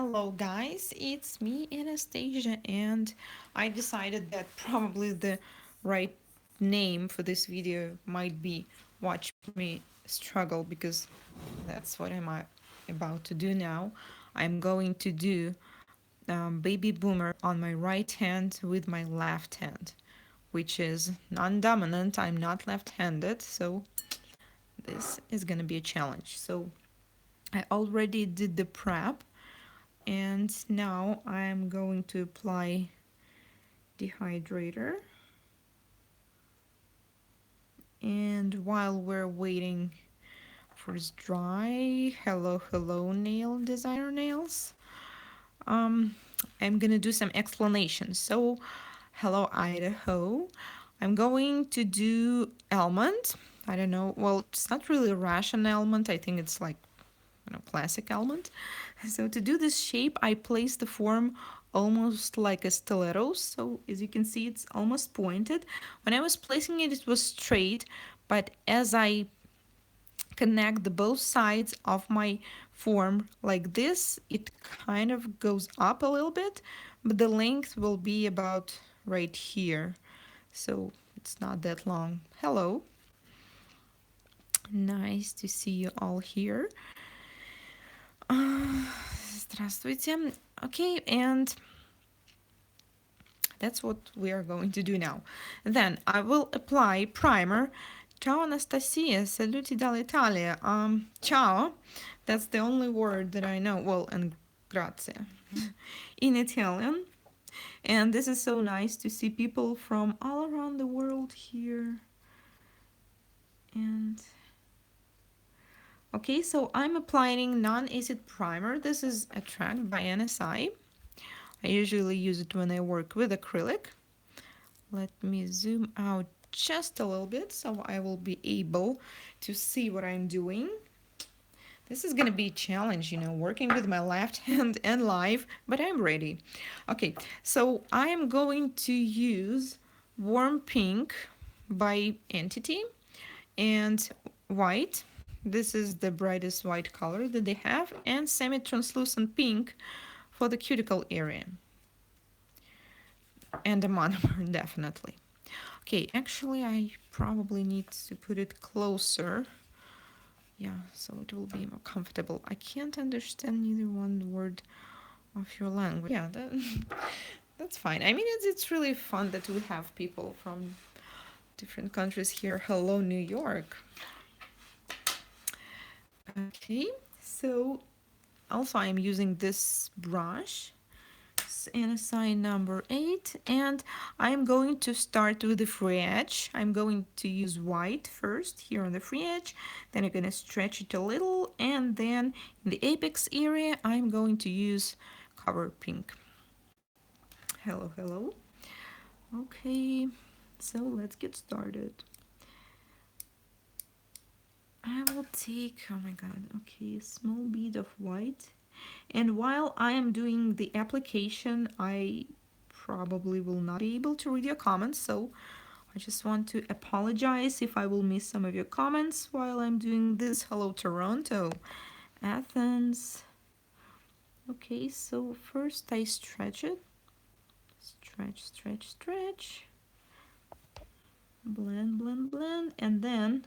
Hello guys, it's me Anastasia, and I decided that probably the right name for this video might be Watch Me Struggle, because that's what I'm about to do now. I'm going to do baby boomer on my right hand with my left hand, which is non-dominant. I'm not left-handed, so this is gonna be a challenge. So I already did the prep, and now I'm going to apply dehydrator. And while we're waiting for it's dry, hello nail designer nails, um I'm gonna do some explanations. So hello Idaho, I'm going to do almond. I don't know, well, it's not really a Russian almond, I think it's like, you know, classic almond. So to do this shape, I place the form almost like a stiletto. So as you can see, it's almost pointed. When I was placing it, it was straight, but as I connect the both sides of my form like this, it kind of goes up a little bit, but the length will be about right here. So it's not that long. Hello. Nice to see you all here. Здравствуйте. Okay, and that's what we are going to do now. Then I will apply primer. Ciao Anastasia, saluti dall'Italia. Ciao, that's the only word that I know. Well, and grazie in Italian. And this is so nice to see people from all around the world here. And okay, so I'm applying non-acid primer. This is Attract by NSI. I usually use it when I work with acrylic. Let me zoom out just a little bit so I will be able to see what I'm doing. This is gonna be a challenge, you know, working with my left hand and live, but I'm ready. Okay, so I am going to use warm pink by Entity and white. This is the brightest white color that they have, and semi-translucent pink for the cuticle area. And a monomer, definitely. Okay, actually I probably need to put it closer. Yeah, so it will be more comfortable. I can't understand neither one word of your language. Yeah, that's fine. I mean, it's really fun that we have people from different countries here. Hello, New York. Okay, so also I'm using this brush, NSI number 8, and I'm going to start with the free edge. I'm going to use white first here on the free edge, then I'm going to stretch it a little, and then in the apex area I'm going to use cover pink. Hello. Okay, so let's get started. I will take, oh my god, okay, a small bead of white. And while I am doing the application, I probably will not be able to read your comments, so I just want to apologize if I will miss some of your comments while I'm doing this. Hello, Toronto, Athens. Okay, so first I stretch it. Stretch. Blend, and then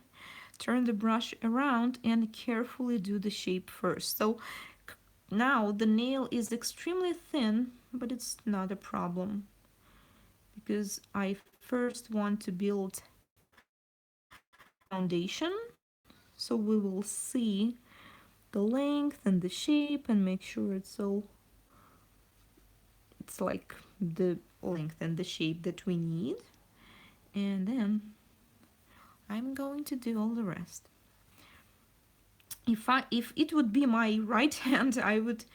turn the brush around and carefully do the shape first. So now the nail is extremely thin, but it's not a problem because I first want to build foundation, so we will see the length and the shape and make sure it's like the length and the shape that we need, and then I'm going to do all the rest. If it would be my right hand, I would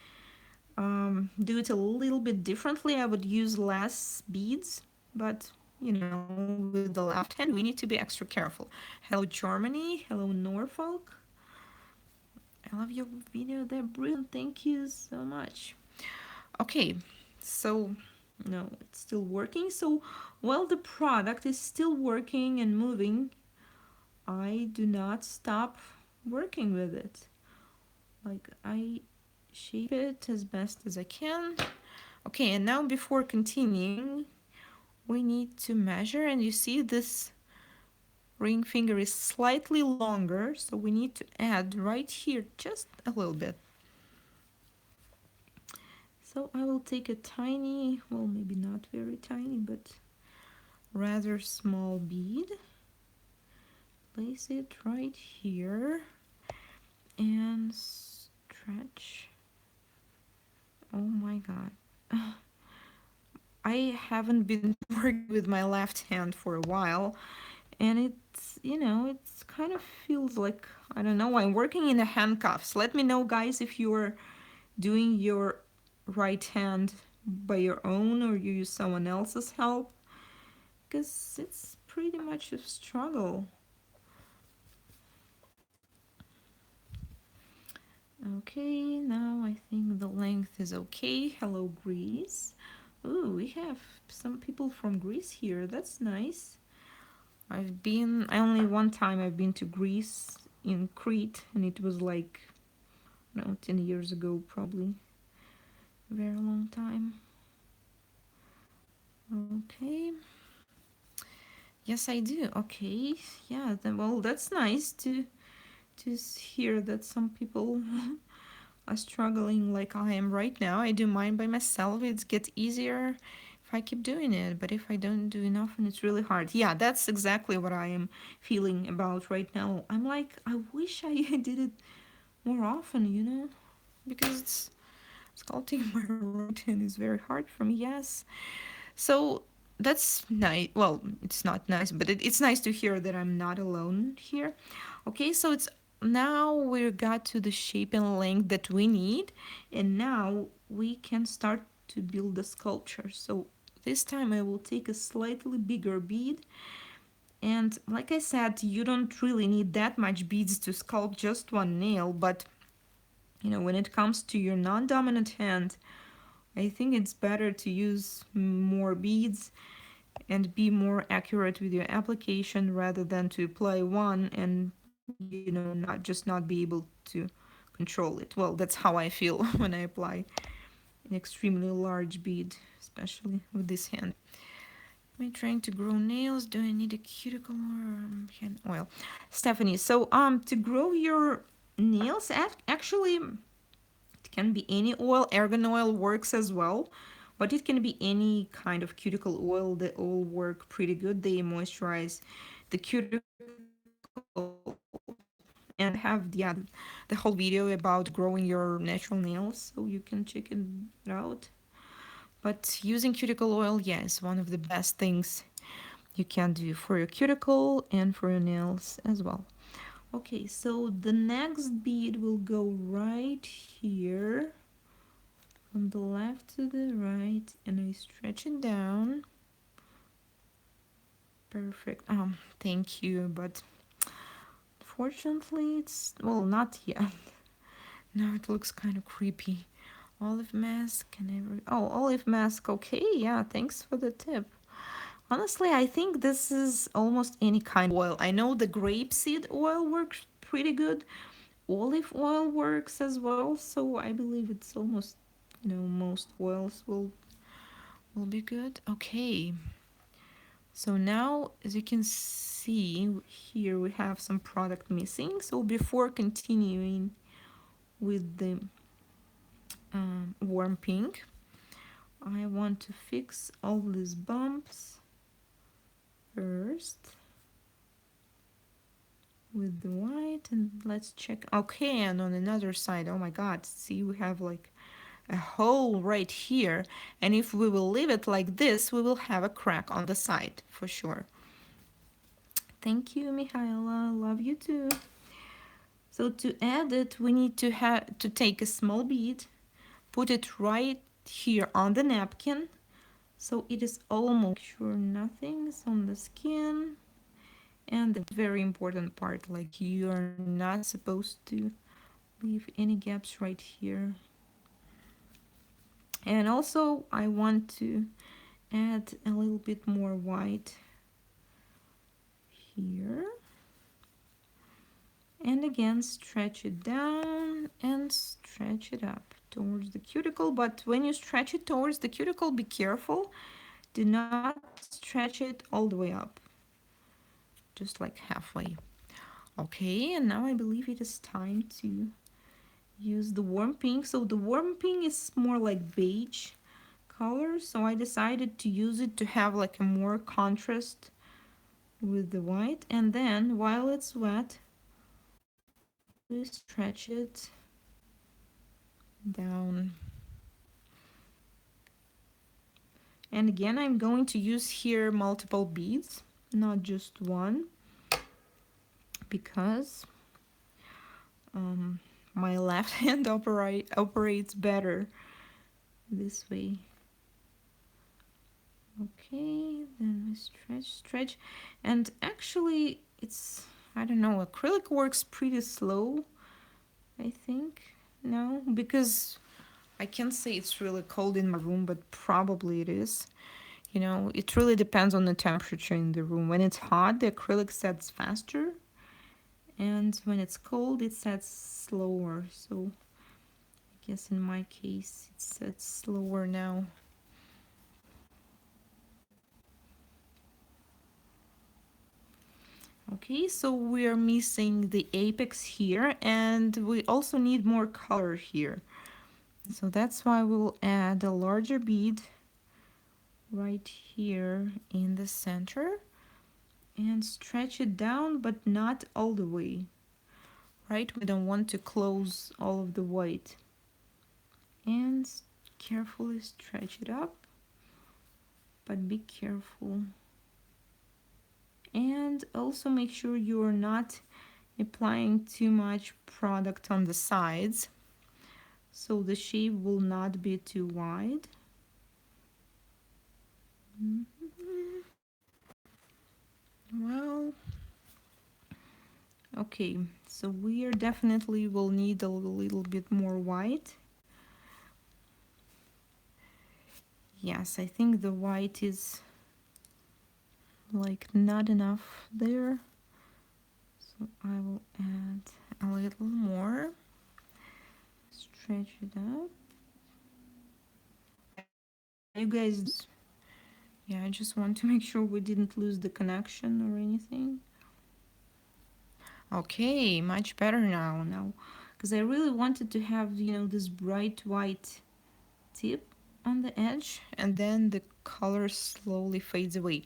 do it a little bit differently. I would use less beads, but you know, with the left hand we need to be extra careful. Hello Germany, hello Norfolk. I love your video, they're brilliant, thank you so much. Okay, so no, it's still working. So while the product is still working and moving, I do not stop working with it. Like I shape it as best as I can. Okay, and now before continuing, we need to measure, and you see this ring finger is slightly longer, so we need to add right here just a little bit. So I will take a tiny, well, maybe not very tiny, but rather small bead, place it right here, and stretch. Oh my god. I haven't been working with my left hand for a while, and it's kind of feels like, I don't know, I'm working in the handcuffs. Let me know, guys, if you're doing your right hand by your own or you use someone else's help, because it's pretty much a struggle. Okay, now I think the length is okay. Hello, Greece. Ooh, we have some people from Greece here. That's nice. Only one time I've been to Greece in Crete, and it was like, no, 10 years ago, probably. A very long time. Okay. Yes, I do. Okay. Yeah, then, well, that's nice to hear that some people are struggling like I am right now. I do mine by myself. It gets easier if I keep doing it, but if I don't do enough, and it's really hard. Yeah, that's exactly what I am feeling about right now. I'm like, I wish I did it more often, because sculpting my right hand is very hard for me. Yes. So that's nice. Well, it's not nice, but it's nice to hear that I'm not alone here. Okay, so it's now we got to the shape and length that we need, and now we can start to build the sculpture. So this time I will take a slightly bigger bead, and like I said, you don't really need that much beads to sculpt just one nail, but when it comes to your non-dominant hand, I think it's better to use more beads and be more accurate with your application rather than to apply one and not be able to control it. Well, that's how I feel when I apply an extremely large bead, especially with this hand. Am I trying to grow nails? Do I need a cuticle or hand oil? Stephanie, so to grow your nails, actually it can be any oil. Argan oil works as well, but it can be any kind of cuticle oil. They all work pretty good. They moisturize the cuticle, and I have the whole video about growing your natural nails, so you can check it out. But using cuticle oil, yeah, is one of the best things you can do for your cuticle and for your nails as well. Okay, so the next bead will go right here from the left to the right, and I stretch it down. Perfect. Thank you, but fortunately it's, well, not yet. Now it looks kind of creepy. Olive mask and olive mask. Okay, yeah, thanks for the tip. Honestly, I think this is almost any kind of oil. I know the grapeseed oil works pretty good. Olive oil works as well, so I believe it's almost, most oils will be good. Okay. So now, as you can see here, we have some product missing. So before continuing with the warm pink, I want to fix all these bumps first with the white, and let's check. Okay, and on another side, oh my god, see, we have like a hole right here, and if we will leave it like this, we will have a crack on the side for sure. Thank you, Mihaela. Love you too. So to add it, we need to take a small bead, put it right here on the napkin, so it is almost sure nothing's on the skin. And the very important part, like, you are not supposed to leave any gaps right here. And also I want to add a little bit more white here, and again stretch it down and stretch it up. towards the cuticle, but when you stretch it towards the cuticle, be careful. Do not stretch it all the way up, just like halfway. Okay, and now I believe it is time to use the warm pink. So the warm pink is more like beige color, so I decided to use it to have like a more contrast with the white. And then while it's wet, we stretch it down. And again, I'm going to use here multiple beads, not just one, because my left hand operates better this way. Okay, then we stretch, and actually it's, I don't know, acrylic works pretty slow, I think. No, because I can't say it's really cold in my room, but probably it is. You know, it really depends on the temperature in the room. When it's hot, the acrylic sets faster, and when it's cold, it sets slower. So I guess in my case, it sets slower now. Okay, so we are missing the apex here, and we also need more color here. So that's why we'll add a larger bead right here in the center and stretch it down, but not all the way, right? We don't want to close all of the white. And carefully stretch it up, but be careful. And also make sure you're not applying too much product on the sides, so the shape will not be too wide. Well, okay, so we are definitely will need a little bit more white. Yes, I think the white is like not enough there, so I will add a little more. Stretch it up. You guys, yeah, I just want to make sure we didn't lose the connection or anything. Okay, much better now, because I really wanted to have, you know, this bright white tip on the edge, and then the color slowly fades away.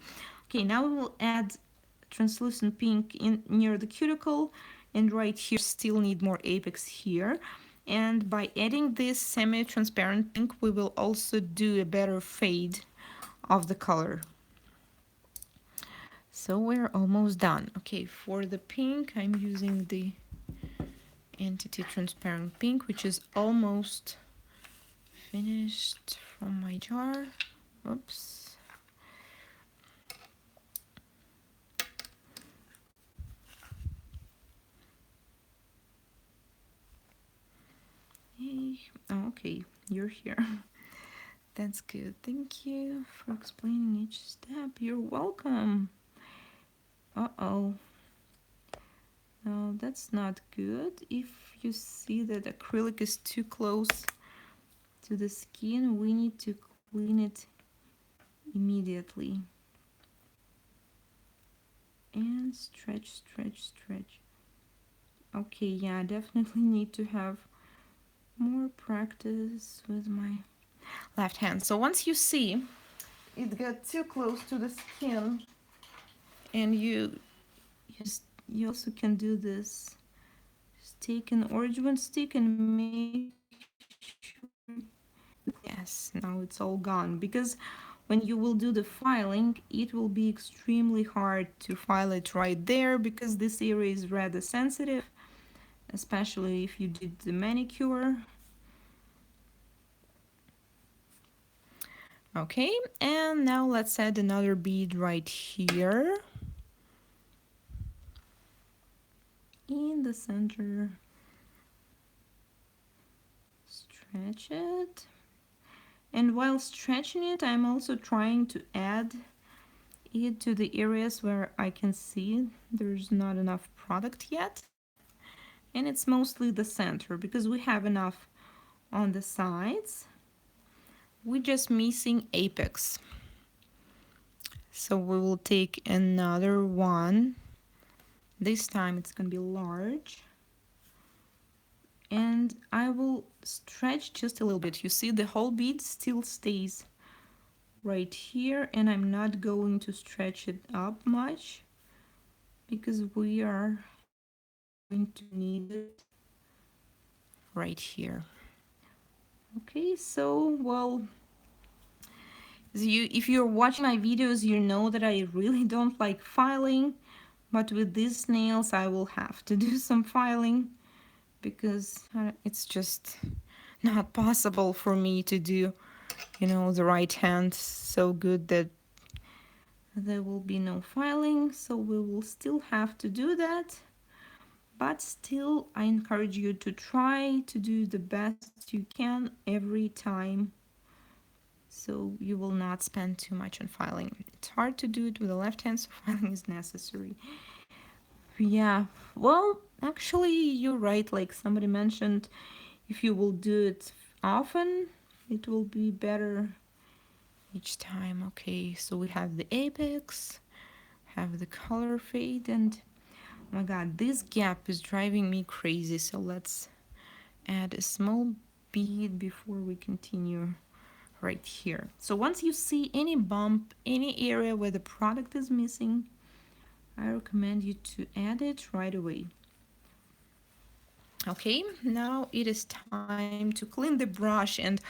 Okay, now we will add translucent pink in near the cuticle, and right here still need more apex here. And by adding this semi-transparent pink, we will also do a better fade of the color. So we're almost done. Okay, for the pink, I'm using the Entity Transparent Pink, which is almost finished from my jar. Oops. Hey. Oh, okay, you're here. That's good. Thank you for explaining each step. You're welcome. Uh-oh. No, that's not good. If you see that acrylic is too close to the skin, we need to clean it immediately. And stretch. Okay, yeah, I definitely need to have more practice with my left hand. So once you see it got too close to the skin, and you also can do this. Just take an orange stick and make sure. Yes, now it's all gone, because when you will do the filing, it will be extremely hard to file it right there, because this area is rather sensitive, especially if you did the manicure. Okay, and now let's add another bead right here in the center. Stretch it. And while stretching it, I'm also trying to add it to the areas where I can see there's not enough product yet. And it's mostly the center, because we have enough on the sides. We're just missing apex. So we will take another one. This time it's gonna be large. And I will stretch just a little bit. You see the whole bead still stays right here, and I'm not going to stretch it up much because we are going to need it right here. Okay, so well, if you're watching my videos, you know that I really don't like filing, but with these nails I will have to do some filing because it's just not possible for me to do, the right hand so good that there will be no filing. So we will still have to do that, but still I encourage you to try to do the best you can every time, so you will not spend too much on filing. It's hard to do it with the left hand, so filing is necessary. Yeah, well, actually you're right, like somebody mentioned, if you will do it often, it will be better each time. Okay, so we have the apex, have the color fade, and oh my god, this gap is driving me crazy. So let's add a small bead before we continue right here. So once you see any bump, any area where the product is missing, I recommend you to add it right away. Okay, now it is time to clean the brush, and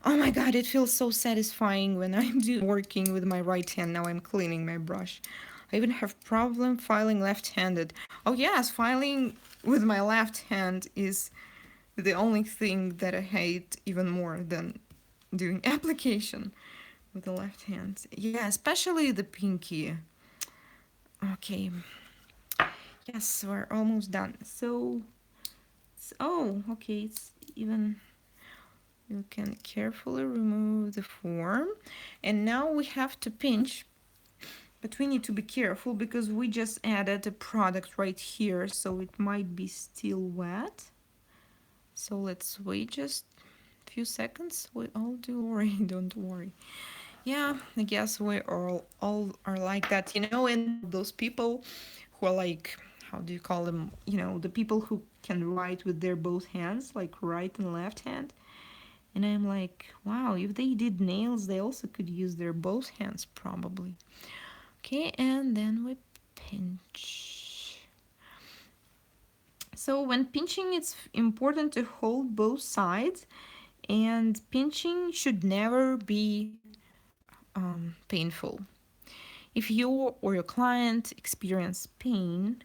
oh my god, it feels so satisfying when I'm working with my right hand. Now I'm cleaning my brush. I even have problem filing left-handed. Oh yes, filing with my left hand is the only thing that I hate even more than doing application with the left hand. Yeah, especially the pinky. Okay, yes, we're almost done. So, oh, okay, it's even, you can carefully remove the form. And now we have to pinch, but we need to be careful because we just added a product right here, so it might be still wet. So let's wait just a few seconds. We all do worry, don't worry. Yeah, I guess we all are like that, and those people who are like, how do you call them? The people who can write with their both hands, like right and left hand. And I'm like, wow, if they did nails, they also could use their both hands probably. Okay, and then we pinch. So when pinching, it's important to hold both sides, and pinching should never be painful. If you or your client experience pain,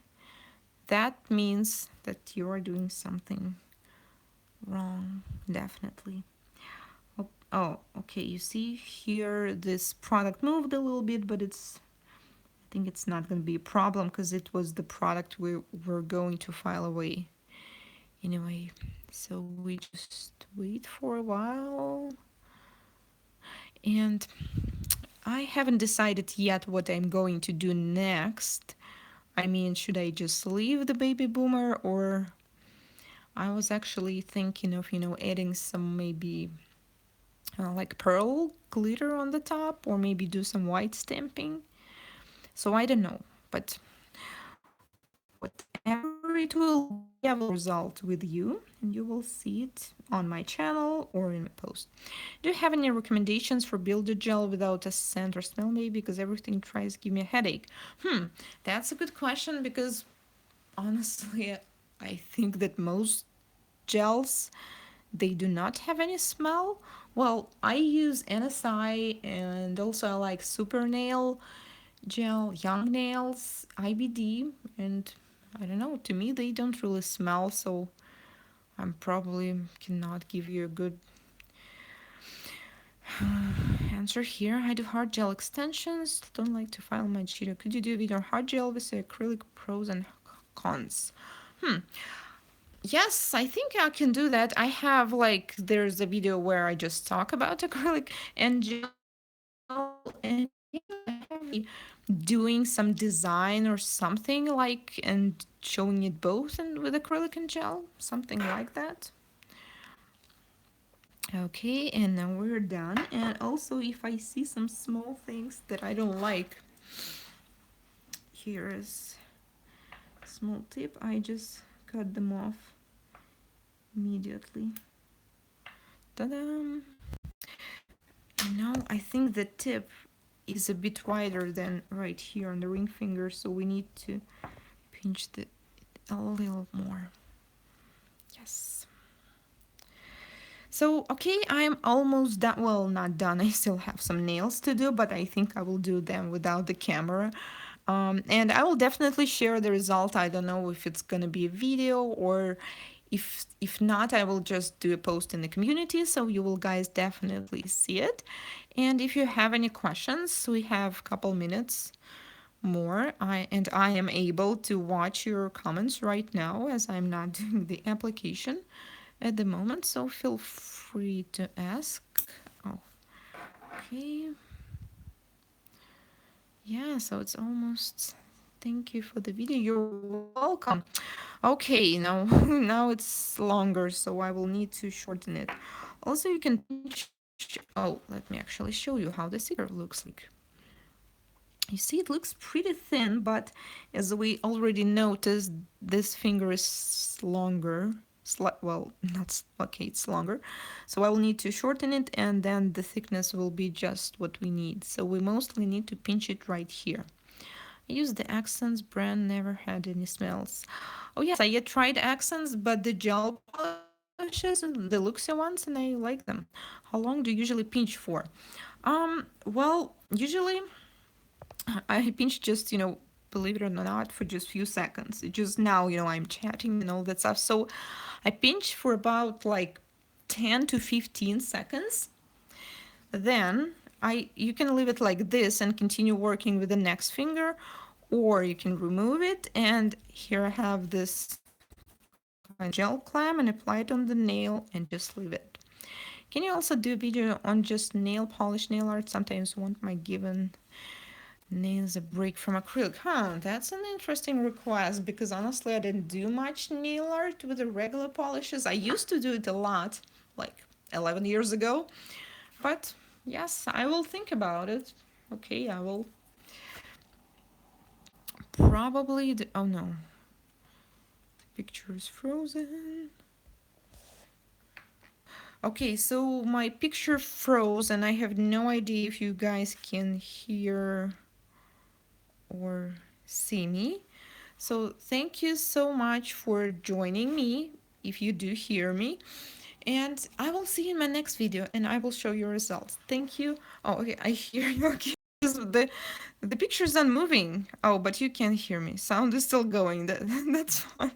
that means that you are doing something wrong, definitely. Oh, okay, you see here this product moved a little bit, but I think it's not going to be a problem because it was the product we were going to file away anyway. So we just wait for a while. And I haven't decided yet what I'm going to do next. I mean, should I just leave the baby boomer, or I was actually thinking of, adding some maybe like pearl glitter on the top, or maybe do some white stamping. So I don't know, but whatever it will be, I will result with you, and you will see it on my channel or in a post. Do you have any recommendations for builder gel without a scent or smell, maybe? Because everything tries to give me a headache. That's a good question, because honestly, I think that most gels, they do not have any smell. Well, I use NSI, and also I like Super Nail gel, Young Nails, IBD, and I don't know, to me they don't really smell, so I probably cannot give you a good answer here. I do hard gel extensions, don't like to file my Cheeto. Could you do a video on hard gel with acrylic pros and cons? Yes, I think I can do that. I have, like, there's a video where I just talk about acrylic and gel, and doing some design or something like, and showing it both and with acrylic and gel, something like that. Okay, and now we're done. And also, if I see some small things that I don't like, here is a small tip. I just cut them off immediately. Ta-da! Now I think the tip is a bit wider than right here on the ring finger, so we need to pinch it a little more. Yes. So, okay, I'm almost done. Well, not done. I still have some nails to do, but I think I will do them without the camera. And I will definitely share the result. I don't know if it's gonna be a video, or if not, I will just do a post in the community, so you will guys definitely see it. And if you have any questions, we have a couple minutes more. I am able to watch your comments right now as I'm not doing the application at the moment, so feel free to ask. Oh, okay. Yeah, so it's almost. Thank you for the video. You're welcome. Okay, now now it's longer, so I will need to shorten it. Also, you can pinch. Oh, let me actually show you how the sticker looks like. You see, it looks pretty thin, but as we already noticed, this finger is longer. Well, not okay, it's longer. So I will need to shorten it, and then the thickness will be just what we need. So we mostly need to pinch it right here. I use the Accents brand, never had any smells. Oh yes, I tried Accents, but the gel polishes, the Luxia ones, and I like them. How long do you usually pinch for? Well, usually I pinch just, believe it or not, for just few seconds. Just now, I'm chatting and all that stuff. So I pinch for about like 10 to 15 seconds. Then you can leave it like this and continue working with the next finger, or you can remove it. And here I have this kind of gel clamp and apply it on the nail and just leave it. Can you also do a video on just nail polish, nail art? Sometimes want my given nails a break from acrylic. Huh, that's an interesting request, because honestly I didn't do much nail art with the regular polishes. I used to do it a lot, like 11 years ago. But yes, I will think about it. Okay, I will probably oh no. The picture is frozen. Okay, so my picture froze and I have no idea if you guys can hear or see me. So thank you so much for joining me, if you do hear me. And I will see you in my next video and I will show you results. Thank you. Oh, okay, I hear you. Okay. The picture's not moving. Oh, but you can hear me. Sound is still going. That's fine.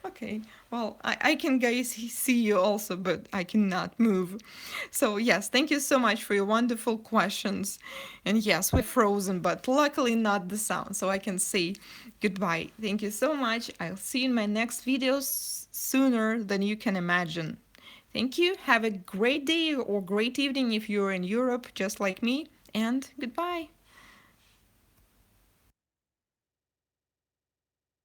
Okay, well, I can guys see you also, but I cannot move. So yes, thank you so much for your wonderful questions. And yes, we're frozen, but luckily not the sound, so I can say goodbye. Thank you so much. I'll see you in my next videos sooner than you can imagine. Thank you. Have a great day or great evening if you're in Europe, just like me, and goodbye.